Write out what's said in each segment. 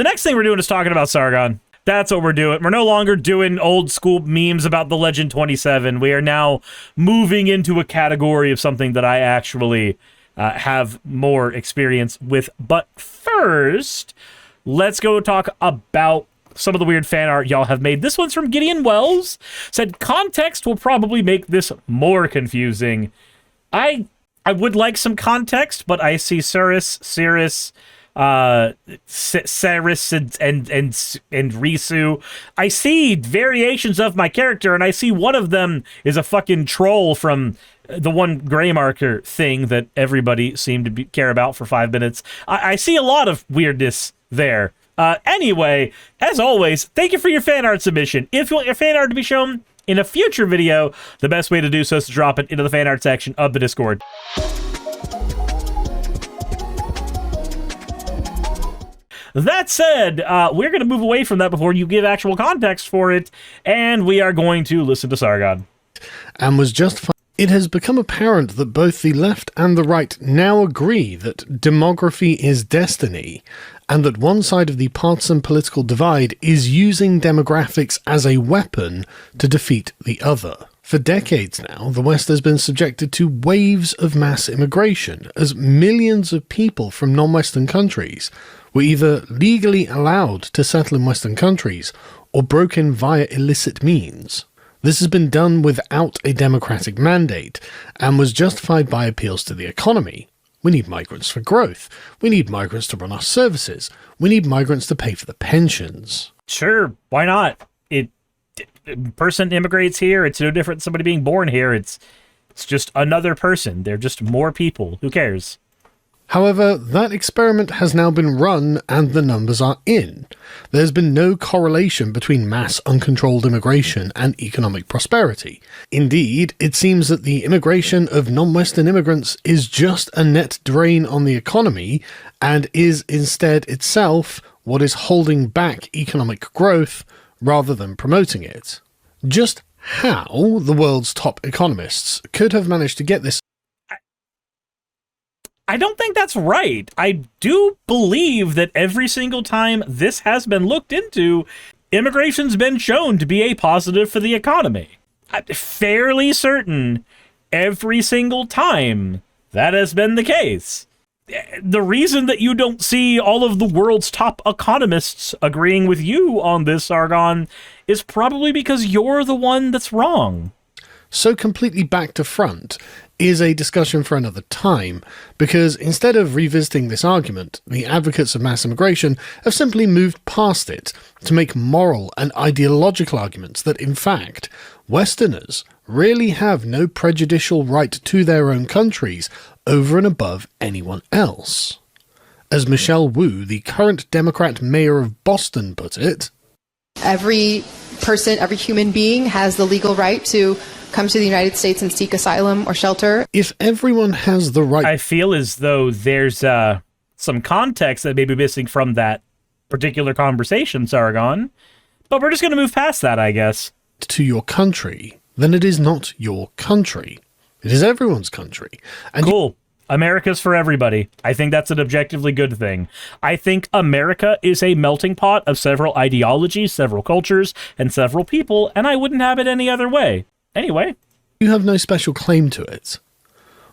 The next thing we're doing is talking about Sargon. That's what we're doing. We're no longer doing old school memes about the Legend 27. We are now moving into a category of something that I actually have more experience with. But first, let's go talk about some of the weird fan art y'all have made. This one's from Gideon Wells. Said, context will probably make this more confusing. I would like some context, but I see Suris, Saris, and Risu. I see variations of my character, and I see one of them is a fucking troll from the one gray marker thing that everybody seemed to care about for 5 minutes. I see a lot of weirdness there. Anyway, as always, thank you for your fan art submission. If you want your fan art to be shown in a future video, the best way to do so is to drop it into the fan art section of the Discord. That said, we're going to move away from that before you give actual context for it, and we are going to listen to Sargon. And was just it has become apparent that both the left and the right now agree that demography is destiny, and that one side of the partisan political divide is using demographics as a weapon to defeat the other. For decades now, the West has been subjected to waves of mass immigration, as millions of people from non-Western countries were either legally allowed to settle in Western countries or broken via illicit means. This has been done without a democratic mandate, and was justified by appeals to the economy. We need migrants for growth. We need migrants to run our services. We need migrants to pay for the pensions. Sure, why not? Person immigrates here, it's no different than somebody being born here. It's just another person. They're just more people. Who cares? However, that experiment has now been run and the numbers are in. There's been no correlation between mass uncontrolled immigration and economic prosperity. Indeed, it seems that the immigration of non-Western immigrants is just a net drain on the economy and is instead itself what is holding back economic growth rather than promoting it. Just how the world's top economists could have managed to get this. I don't think that's right. I do believe that every single time this has been looked into, immigration's been shown to be a positive for the economy. I'm fairly certain every single time that has been the case. The reason that you don't see all of the world's top economists agreeing with you on this, Sargon, is probably because you're the one that's wrong. So completely back to front is a discussion for another time, because instead of revisiting this argument, the advocates of mass immigration have simply moved past it to make moral and ideological arguments that, in fact, Westerners really have no prejudicial right to their own countries over and above anyone else. As Michelle Wu, the current Democrat mayor of Boston, put it, every person, every human being has the legal right to come to the United States and seek asylum or shelter. If everyone has the right... I feel as though there's some context that may be missing from that particular conversation, Sargon. But we're just going to move past that, I guess. ...to your country, then it is not your country. It is everyone's country. And cool. America's for everybody. I think that's an objectively good thing. I think America is a melting pot of several ideologies, several cultures, and several people, and I wouldn't have it any other way. Anyway. You have no special claim to it.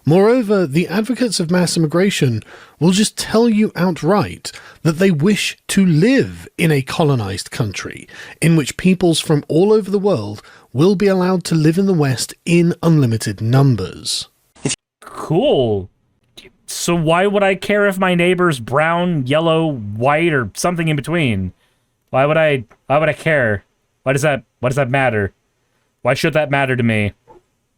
Moreover, the advocates of mass immigration will just tell you outright that they wish to live in a colonized country in which peoples from all over the world will be allowed to live in the West in unlimited numbers. Cool. So why would I care if my neighbor's brown, yellow, white, or something in between? Why would I care? Why does that matter? Why should that matter to me?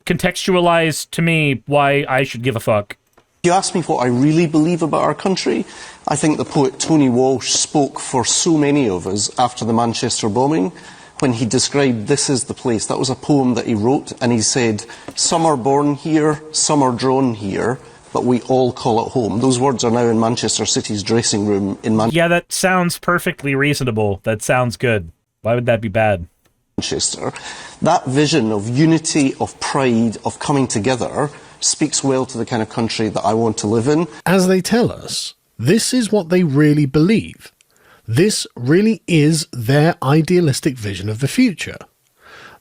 Contextualize to me why I should give a fuck. You ask me what I really believe about our country, I think the poet Tony Walsh spoke for so many of us after the Manchester bombing when he described "This is the place." That was a poem that he wrote, and he said, "Some are born here, some are drawn here, but we all call it home." Those words are now in Manchester City's dressing room in Manchester. Yeah, that sounds perfectly reasonable. That sounds good. Why would that be bad? Manchester. That vision of unity, of pride, of coming together speaks well to the kind of country that I want to live in. As they tell us, this is what they really believe. This really is their idealistic vision of the future.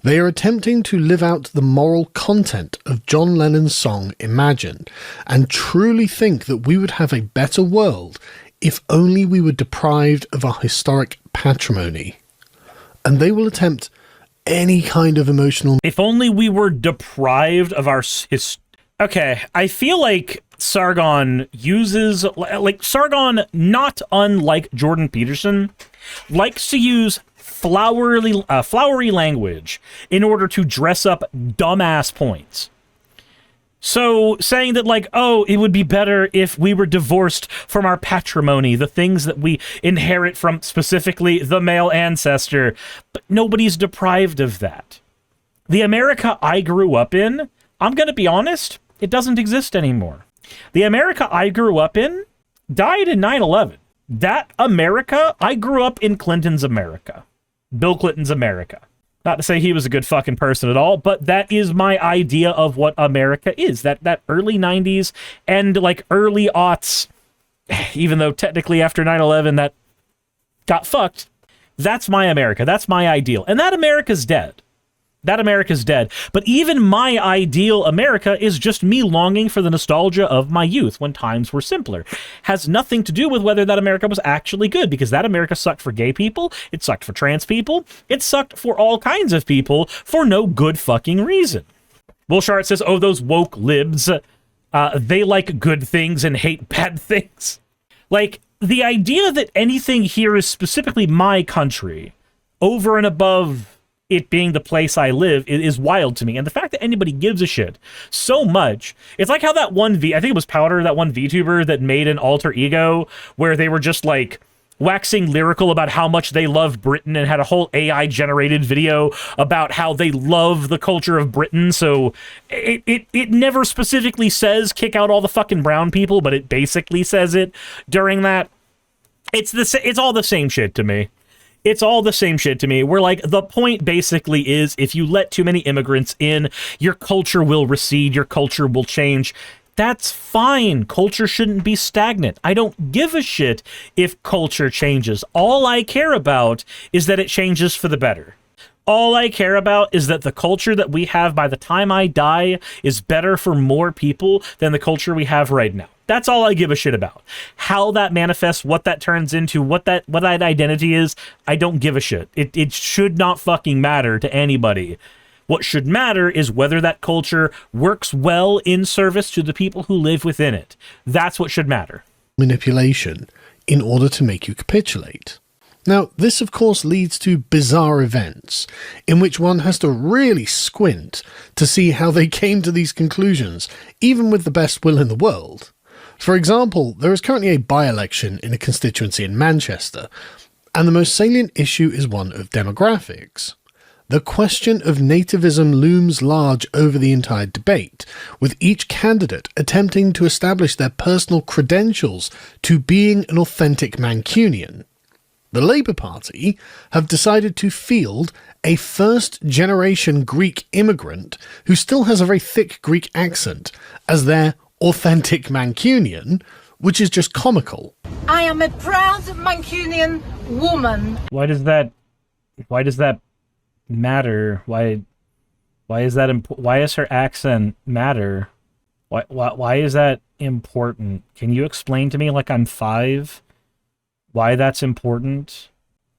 They are attempting to live out the moral content of John Lennon's song Imagine, and truly think that we would have a better world if only we were deprived of our historic patrimony. And they will attempt any kind of emotional... If only we were deprived of our... Okay, I feel like Sargon uses... Like, Sargon, not unlike Jordan Peterson, likes to use flowery language in order to dress up dumbass points. So saying that, like, oh, it would be better if we were divorced from our patrimony, the things that we inherit from specifically the male ancestor, but nobody's deprived of that. The America I grew up in, I'm going to be honest, it doesn't exist anymore. The America I grew up in died in 9/11. That America, I grew up in Clinton's America. Bill Clinton's America. Not to say he was a good fucking person at all, but that is my idea of what America is. That early 90s and like early aughts, even though technically after 9/11 that got fucked. That's my America. That's my ideal. And that America's dead. That America's dead. But even my ideal America is just me longing for the nostalgia of my youth when times were simpler. Has nothing to do with whether that America was actually good, because that America sucked for gay people, it sucked for trans people, it sucked for all kinds of people for no good fucking reason. Will Shart says, oh, those woke libs, they like good things and hate bad things. Like, the idea that anything here is specifically my country over and above it being the place I live is wild to me. And the fact that anybody gives a shit so much, it's like how that one I think it was Powder, that one VTuber that made an alter ego where they were just like waxing lyrical about how much they love Britain and had a whole AI generated video about how they love the culture of Britain. So it never specifically says kick out all the fucking brown people, but it basically says it during that. It's all the same shit to me. It's all the same shit to me. We're like, the point basically is if you let too many immigrants in, your culture will recede, your culture will change. That's fine. Culture shouldn't be stagnant. I don't give a shit if culture changes. All I care about is that it changes for the better. All I care about is that the culture that we have by the time I die is better for more people than the culture we have right now. That's all I give a shit about. How that manifests, what that turns into, what that identity is, I don't give a shit. It should not fucking matter to anybody. What should matter is whether that culture works well in service to the people who live within it. That's what should matter. Manipulation in order to make you capitulate. Now, this of course leads to bizarre events, in which one has to really squint to see how they came to these conclusions, even with the best will in the world. For example, there is currently a by-election in a constituency in Manchester, and the most salient issue is one of demographics. The question of nativism looms large over the entire debate, with each candidate attempting to establish their personal credentials to being an authentic Mancunian. The Labour Party have decided to field a first-generation Greek immigrant who still has a very thick Greek accent as their authentic Mancunian, which is just comical. I am a proud Mancunian woman. Why does that matter? Why does her accent matter? Why is that important? Can you explain to me, like I'm 5, why that's important?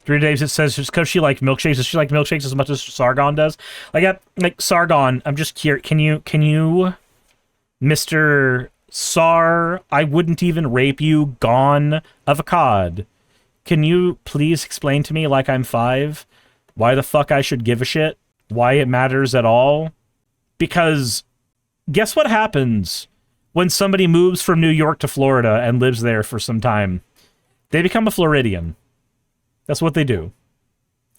3 days it says just because she likes milkshakes. Does she like milkshakes as much as Sargon does? Like Sargon, I'm just curious. Can you Mr. Sar, I wouldn't even rape you, gone avocado. Can you please explain to me, like I'm 5, why the fuck I should give a shit? Why it matters at all? Because guess what happens when somebody moves from New York to Florida and lives there for some time? They become a Floridian. That's what they do.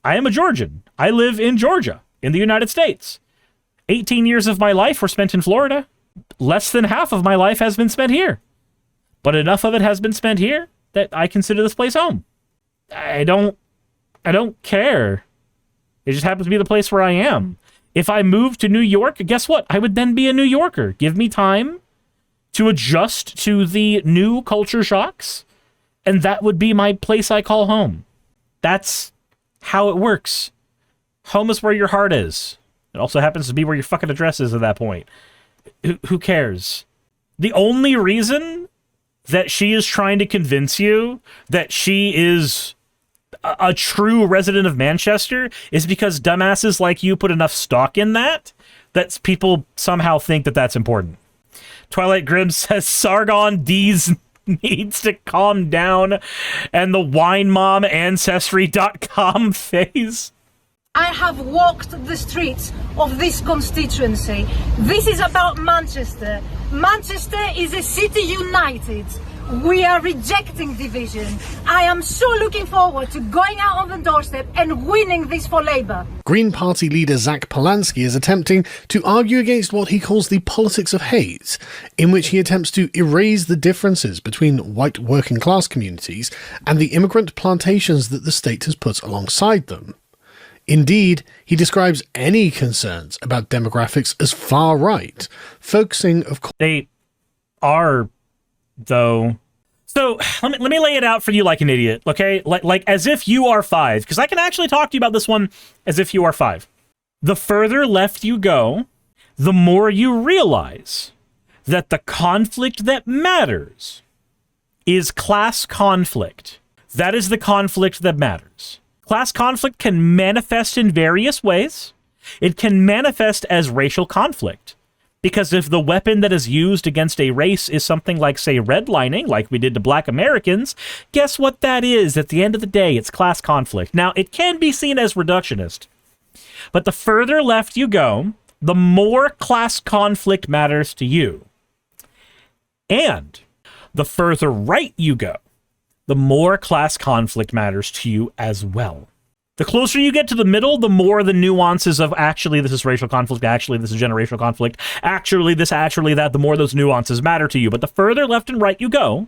I am a Georgian. I live in Georgia, in the United States. 18 years of my life were spent in Florida. Less than half of my life has been spent here. But enough of it has been spent here that I consider this place home. I don't care. It just happens to be the place where I am. If I moved to New York, guess what? I would then be a New Yorker. Give me time to adjust to the new culture shocks, And that would be my place I call home. That's how it works. Home is where your heart is. It also happens to be where your fucking address is at that point. Who cares? The only reason that she is trying to convince you that she is a true resident of Manchester is because dumbasses like you put enough stock in that people somehow think that that's important. Twilight Grim says Sargon D's needs to calm down, and the Wine Mom Ancestry.com phase. I have walked the streets of this constituency. This is about Manchester. Manchester is a city united. We are rejecting division. I am so looking forward to going out on the doorstep and winning this for Labour. Green Party leader Zach Polanski is attempting to argue against what he calls the politics of hate, in which he attempts to erase the differences between white working class communities and the immigrant plantations that the state has put alongside them. Indeed, he describes any concerns about demographics as far right, focusing, of course... They are, though. So let me lay it out for you like an idiot, okay? Like as if you are 5, because I can actually talk to you about this one as if you are 5. The further left you go, the more you realize that the conflict that matters is class conflict. That is the conflict that matters. Class conflict can manifest in various ways. It can manifest as racial conflict. Because if the weapon that is used against a race is something like, say, redlining, like we did to black Americans, guess what that is? At the end of the day, it's class conflict. Now, it can be seen as reductionist, but the further left you go, the more class conflict matters to you. And the further right you go, the more class conflict matters to you as well. The closer you get to the middle, the more the nuances of actually this is racial conflict, actually this is generational conflict, actually this, actually that, the more those nuances matter to you. But the further left and right you go,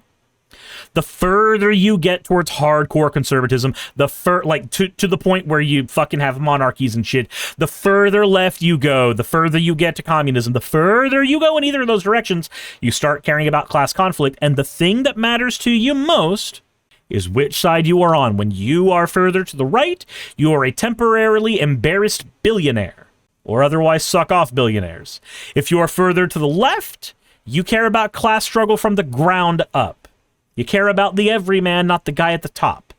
the further you get towards hardcore conservatism, to the point where you fucking have monarchies and shit, the further left you go, the further you get to communism, the further you go in either of those directions, you start caring about class conflict. And the thing that matters to you most is which side you are on. When you are further to the right, you are a temporarily embarrassed billionaire, or otherwise suck off billionaires. If you are further to the left, you care about class struggle from the ground up. You care about the everyman, not the guy at the top.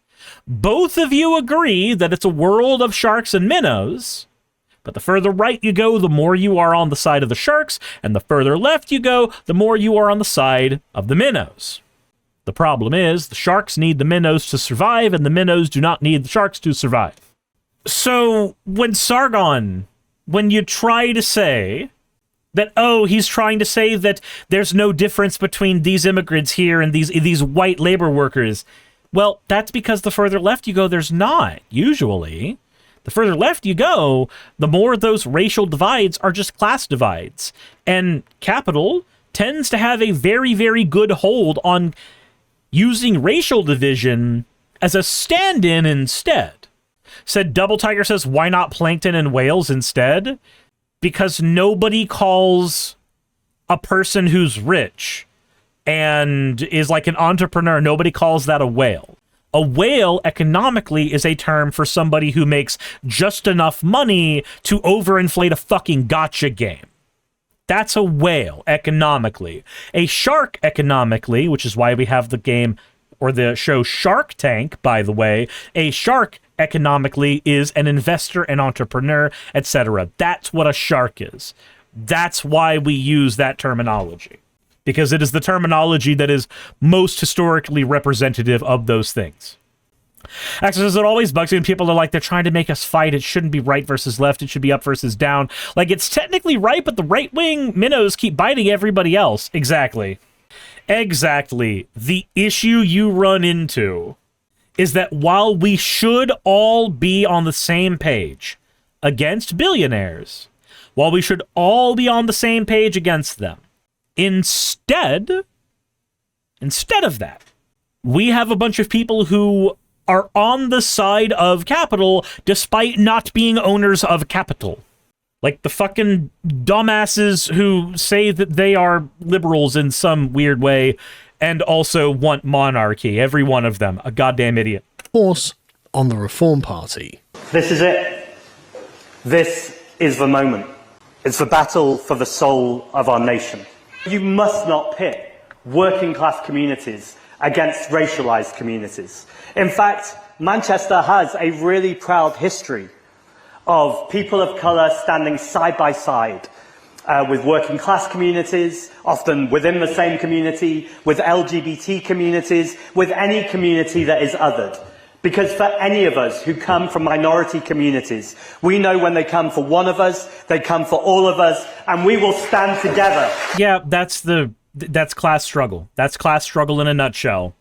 Both of you agree that it's a world of sharks and minnows, but the further right you go, the more you are on the side of the sharks, and the further left you go, the more you are on the side of the minnows. The problem is, the sharks need the minnows to survive, and the minnows do not need the sharks to survive. So, when Sargon, when you try to say that, oh, he's trying to say that there's no difference between these immigrants here and these white labor workers, well, that's because the further left you go, there's not, usually. The further left you go, the more those racial divides are just class divides. And capital tends to have a very, very good hold on using racial division as a stand-in instead. Said Double Tiger says, why not plankton and whales instead? Because nobody calls a person who's rich and is like an entrepreneur, nobody calls that a whale. A whale economically is a term for somebody who makes just enough money to overinflate a fucking gotcha game. That's a whale, economically. A shark, economically, which is why we have the game, or the show Shark Tank, by the way. A shark, economically, is an investor, an entrepreneur, etc. That's what a shark is. That's why we use that terminology. Because it is the terminology that is most historically representative of those things. Actually, it always bugs me when people are like, they're trying to make us fight. It shouldn't be right versus left. It should be up versus down. Like, it's technically right, but the right-wing minnows keep biting everybody else. Exactly. Exactly. The issue you run into is that while we should all be on the same page against billionaires, while we should all be on the same page against them, instead of that, we have a bunch of people who are on the side of capital despite not being owners of capital. Like the fucking dumbasses who say that they are liberals in some weird way and also want monarchy. Every one of them. A goddamn idiot. Force on the Reform Party. This is it. This is the moment. It's the battle for the soul of our nation. You must not pit working class communities against racialized communities. In fact, Manchester has a really proud history of people of colour standing side by side with working class communities, often within the same community, with LGBT communities, with any community that is othered. Because for any of us who come from minority communities, we know when they come for one of us, they come for all of us, and we will stand together. Yeah, that's class struggle. That's class struggle in a nutshell.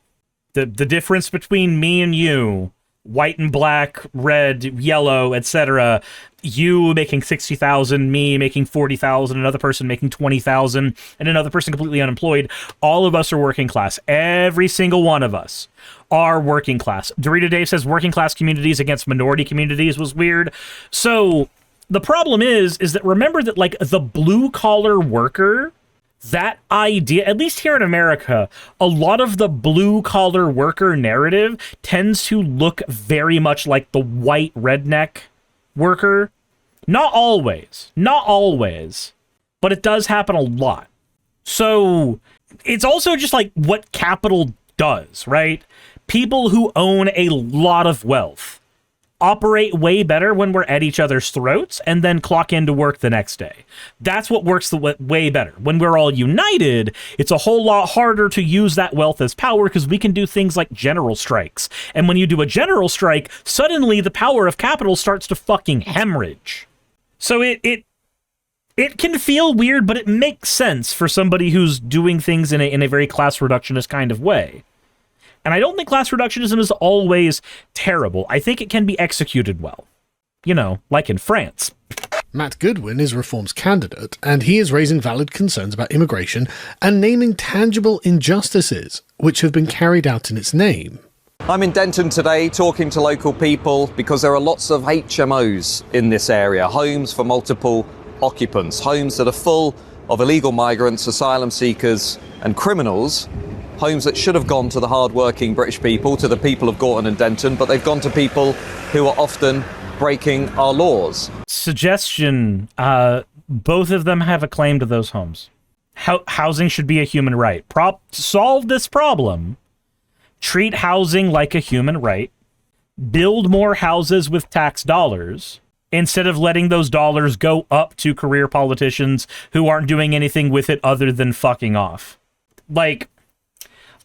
The difference between me and you, white and black, red, yellow, etc. You making 60,000, me making 40,000, another person making 20,000, and another person completely unemployed. All of us are working class. Every single one of us are working class. Dorita Dave says working class communities against minority communities was weird. So the problem is that remember that like the blue collar worker, that idea, at least here in America, a lot of the blue-collar worker narrative tends to look very much like the white redneck worker. Not always, but it does happen a lot. So it's also just like what capital does, right? People who own a lot of wealth operate way better when we're at each other's throats and then clock into work the next day. That's what works way better. When we're all united, it's a whole lot harder to use that wealth as power because we can do things like general strikes. And when you do a general strike, suddenly the power of capital starts to fucking hemorrhage. So it can feel weird, but it makes sense for somebody who's doing things in a very class reductionist kind of way. And I don't think class reductionism is always terrible. I think it can be executed well. You know, like in France. Matt Goodwin is Reform's candidate, and he is raising valid concerns about immigration and naming tangible injustices which have been carried out in its name. I'm in Denton today talking to local people because there are lots of HMOs in this area, homes for multiple occupants, homes that are full of illegal migrants, asylum seekers and criminals. Homes that should have gone to the hard-working British people, to the people of Gorton and Denton, but they've gone to people who are often breaking our laws. Suggestion, both of them have a claim to those homes. Housing should be a human right. Solve this problem. Treat housing like a human right. Build more houses with tax dollars instead of letting those dollars go up to career politicians who aren't doing anything with it other than fucking off. Like,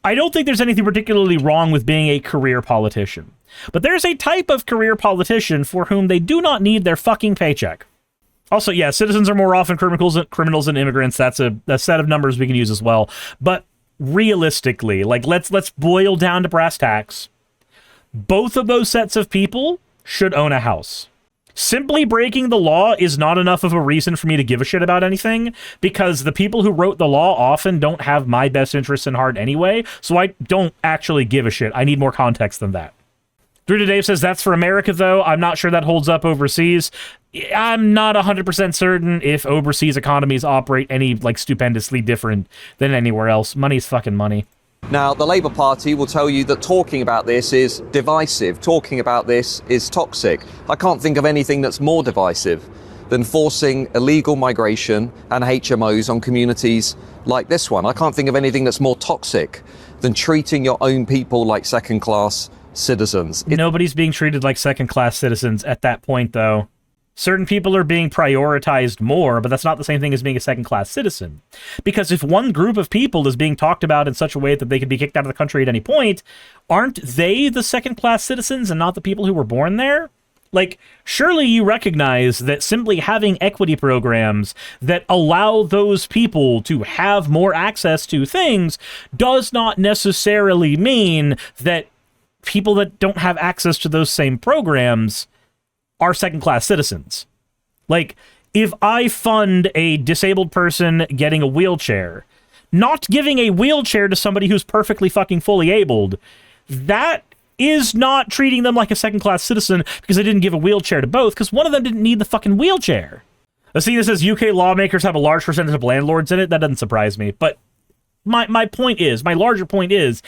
I don't think there's anything particularly wrong with being a career politician. But there's a type of career politician for whom they do not need their fucking paycheck. Also, yeah, citizens are more often criminals than immigrants. That's a set of numbers we can use as well. But realistically, like let's boil down to brass tacks. Both of those sets of people should own a house. Simply breaking the law is not enough of a reason for me to give a shit about anything, because the people who wrote the law often don't have my best interests in heart anyway, so I don't actually give a shit. I need more context than that. Drew Dave says that's for America, though. I'm not sure that holds up overseas. I'm not 100% certain if overseas economies operate any, like, stupendously different than anywhere else. Money's fucking money. Now, the Labour Party will tell you that talking about this is divisive. Talking about this is toxic. I can't think of anything that's more divisive than forcing illegal migration and HMOs on communities like this one. I can't think of anything that's more toxic than treating your own people like second-class citizens. Nobody's being treated like second-class citizens at that point, though. Certain people are being prioritized more, but that's not the same thing as being a second-class citizen. Because if one group of people is being talked about in such a way that they could be kicked out of the country at any point, aren't they the second-class citizens and not the people who were born there? Like, surely you recognize that simply having equity programs that allow those people to have more access to things does not necessarily mean that people that don't have access to those same programs are second-class citizens. Like, if I fund a disabled person getting a wheelchair, not giving a wheelchair to somebody who's perfectly fucking fully abled, that is not treating them like a second-class citizen because I didn't give a wheelchair to both, because one of them didn't need the fucking wheelchair. Athena says UK lawmakers have a large percentage of landlords in it. That doesn't surprise me, but my point is, my larger point is,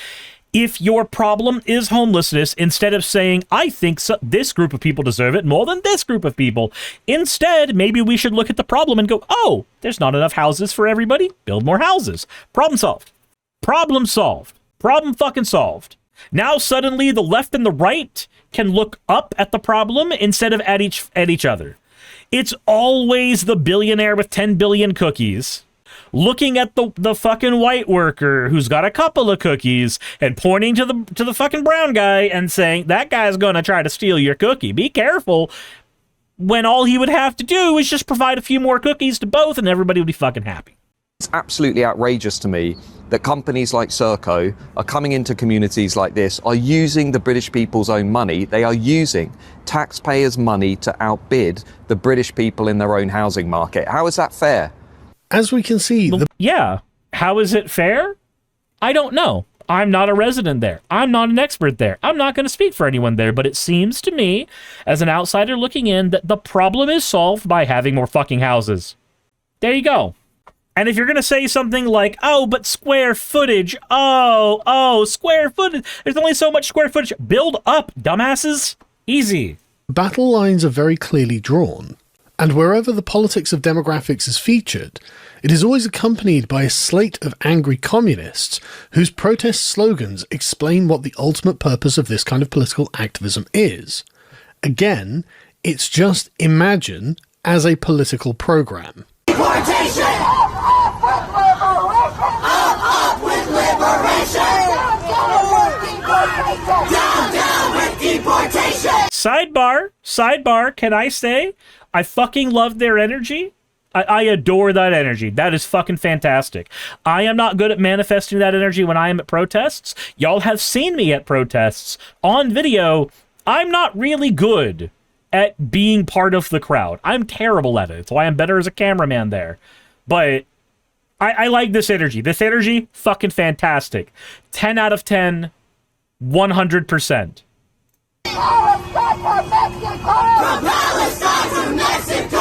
if your problem is homelessness, instead of saying, I think this group of people deserve it more than this group of people, instead, maybe we should look at the problem and go, oh, there's not enough houses for everybody. Build more houses. Problem solved. Problem solved. Problem fucking solved. Now suddenly the left and the right can look up at the problem instead of at each other. It's always the billionaire with 10 billion cookies looking at the fucking white worker who's got a couple of cookies and pointing to the fucking brown guy and saying, that guy's gonna try to steal your cookie. Be careful. When all he would have to do is just provide a few more cookies to both and everybody would be fucking happy. It's absolutely outrageous to me that companies like Serco are coming into communities like this, are using the British people's own money. They are using taxpayers' money to outbid the British people in their own housing market. How is that fair? As we can see... Yeah. How is it fair? I don't know. I'm not a resident there. I'm not an expert there. I'm not going to speak for anyone there, but it seems to me, as an outsider looking in, that the problem is solved by having more fucking houses. There you go. And if you're going to say something like, oh, but square footage, square footage, there's only so much square footage. Build up, dumbasses. Easy. Battle lines are very clearly drawn, and wherever the politics of demographics is featured, it is always accompanied by a slate of angry communists whose protest slogans explain what the ultimate purpose of this kind of political activism is. Again, it's just Imagine as a political program. Deportation! Up with liberation! Down with deportation! Sidebar, can I say, I fucking love their energy. I adore that energy. That is fucking fantastic. I am not good at manifesting that energy when I am at protests. Y'all have seen me at protests on video. I'm not really good at being part of the crowd. I'm terrible at it. That's why I'm better as a cameraman there. But I like this energy. This energy, fucking fantastic. 10 out of 10, 100%. From Palestine to Mexico!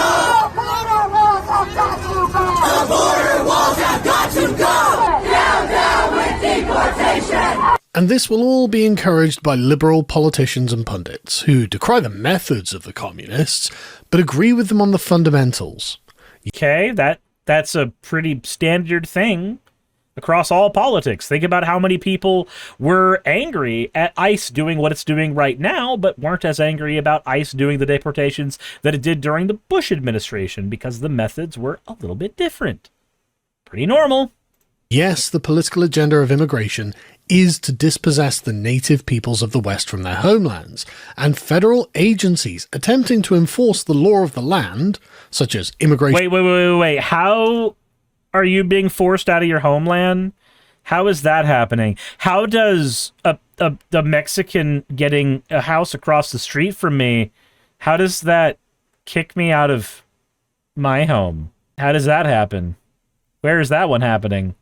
The border walls have got to go! Down with deportation! And this will all be encouraged by liberal politicians and pundits, who decry the methods of the communists, but agree with them on the fundamentals. Okay, that's a pretty standard thing across all politics. Think about how many people were angry at ICE doing what it's doing right now, but weren't as angry about ICE doing the deportations that it did during the Bush administration, because the methods were a little bit different. Pretty normal. Yes, the political agenda of immigration is to dispossess the native peoples of the West from their homelands, and federal agencies attempting to enforce the law of the land, such as immigration... Wait. How are you being forced out of your homeland? How is that happening? How does the Mexican getting a house across the street from me, how does that kick me out of my home? How does that happen? Where is that one happening?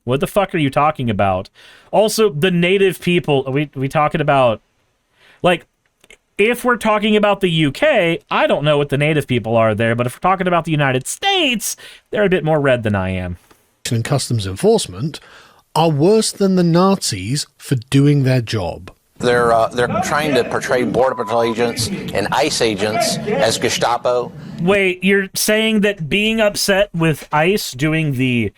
What the fuck are you talking about? Also, the native people, are we talking about, like, if we're talking about the UK, I don't know what the native people are there, but if we're talking about the United States, they're a bit more red than I am. And customs enforcement are worse than the Nazis for doing their job. They're trying to portray Border Patrol agents and ICE agents as Gestapo. Wait, you're saying that being upset with ICE doing the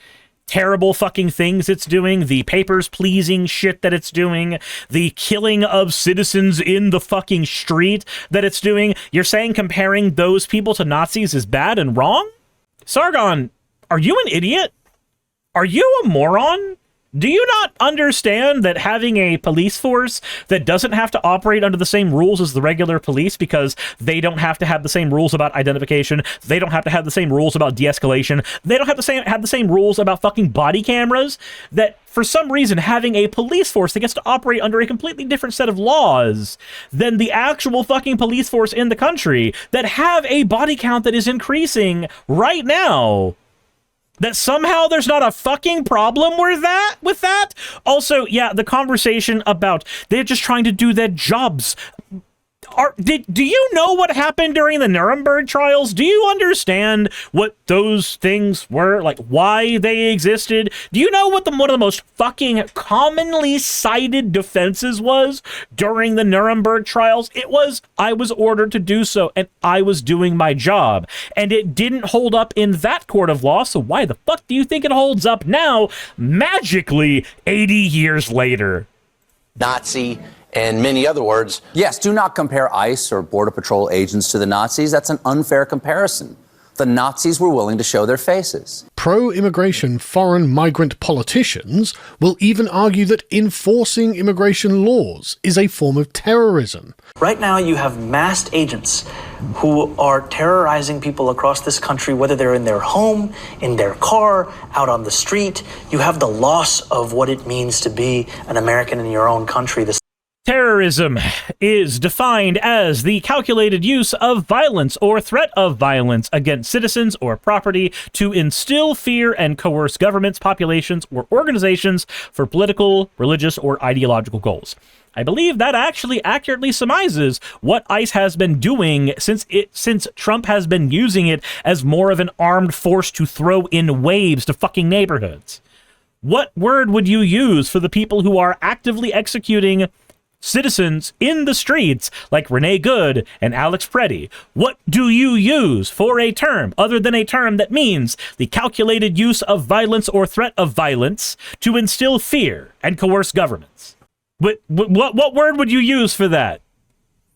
terrible fucking things it's doing, the papers-pleasing shit that it's doing, the killing of citizens in the fucking street that it's doing, you're saying comparing those people to Nazis is bad and wrong? Sargon, are you an idiot? Are you a moron? Do you not understand that having a police force that doesn't have to operate under the same rules as the regular police because they don't have to have the same rules about identification, they don't have to have the same rules about de-escalation, they don't have the same rules about fucking body cameras, that for some reason having a police force that gets to operate under a completely different set of laws than the actual fucking police force in the country that have a body count that is increasing right now, that somehow there's not a fucking problem with that? Also, yeah, the conversation about they're just trying to do their jobs. Do you know what happened during the Nuremberg trials? Do you understand what those things were? Like, why they existed? Do you know what one of the most fucking commonly cited defenses was during the Nuremberg trials? It was, I was ordered to do so, and I was doing my job. And it didn't hold up in that court of law, so why the fuck do you think it holds up now, magically 80 years later? Nazi, and many other words. Yes, do not compare ICE or Border Patrol agents to the Nazis. That's an unfair comparison. The Nazis were willing to show their faces. Pro-immigration foreign migrant politicians will even argue that enforcing immigration laws is a form of terrorism. Right now you have masked agents who are terrorizing people across this country, whether they're in their home, in their car, out on the street. You have the loss of what it means to be an American in your own country. Terrorism is defined as the calculated use of violence or threat of violence against citizens or property to instill fear and coerce governments, populations, or organizations for political, religious, or ideological goals. I believe that actually accurately surmises what ICE has been doing since Trump has been using it as more of an armed force to throw in waves to fucking neighborhoods. What word would you use for the people who are actively executing citizens in the streets like Renee Good and Alex Preddy? What do you use for a term other than a term that means the calculated use of violence or threat of violence to instill fear and coerce governments? What word would you use for that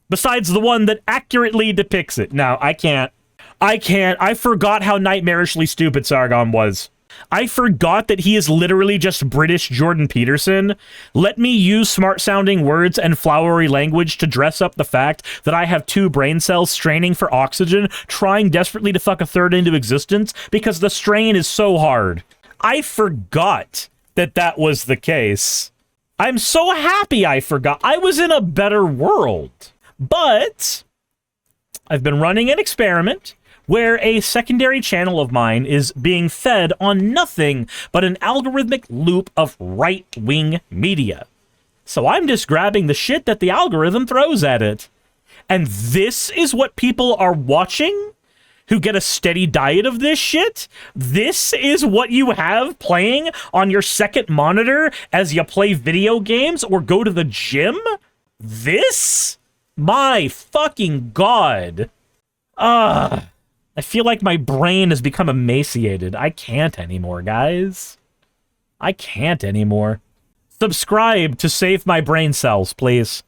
besides the one that accurately depicts it? No, I can't. I forgot how nightmarishly stupid Sargon was. I forgot that he is literally just British Jordan Peterson. Let me use smart-sounding words and flowery language to dress up the fact that I have 2 brain cells straining for oxygen, trying desperately to fuck a third into existence because the strain is so hard. I forgot that that was the case. I'm so happy I forgot. I was in a better world. But I've been running an experiment where a secondary channel of mine is being fed on nothing but an algorithmic loop of right-wing media. So I'm just grabbing the shit that the algorithm throws at it. And this is what people are watching who get a steady diet of this shit? This is what you have playing on your second monitor as you play video games or go to the gym? This? My fucking God. I feel like my brain has become emaciated. I can't anymore, guys. I can't anymore. Subscribe to save my brain cells, please.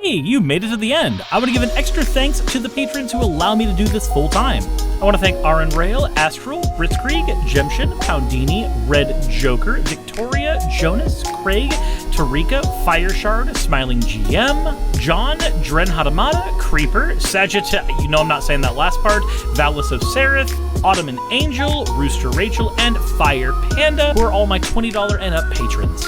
Hey, you made it to the end. I want to give an extra thanks to the patrons who allow me to do this full time. I want to thank Aaron Rail, Astral, Britzkrieg, Jemshin, Poundini, Red Joker, Victoria, Jonas, Craig, Tarika, Fireshard, Smiling GM, John, Dren Hadamada, Creeper, Sagitta, you know I'm not saying that last part, Valis of Seraph, Ottoman Angel, Rooster Rachel, and Fire Panda, who are all my $20 and up patrons.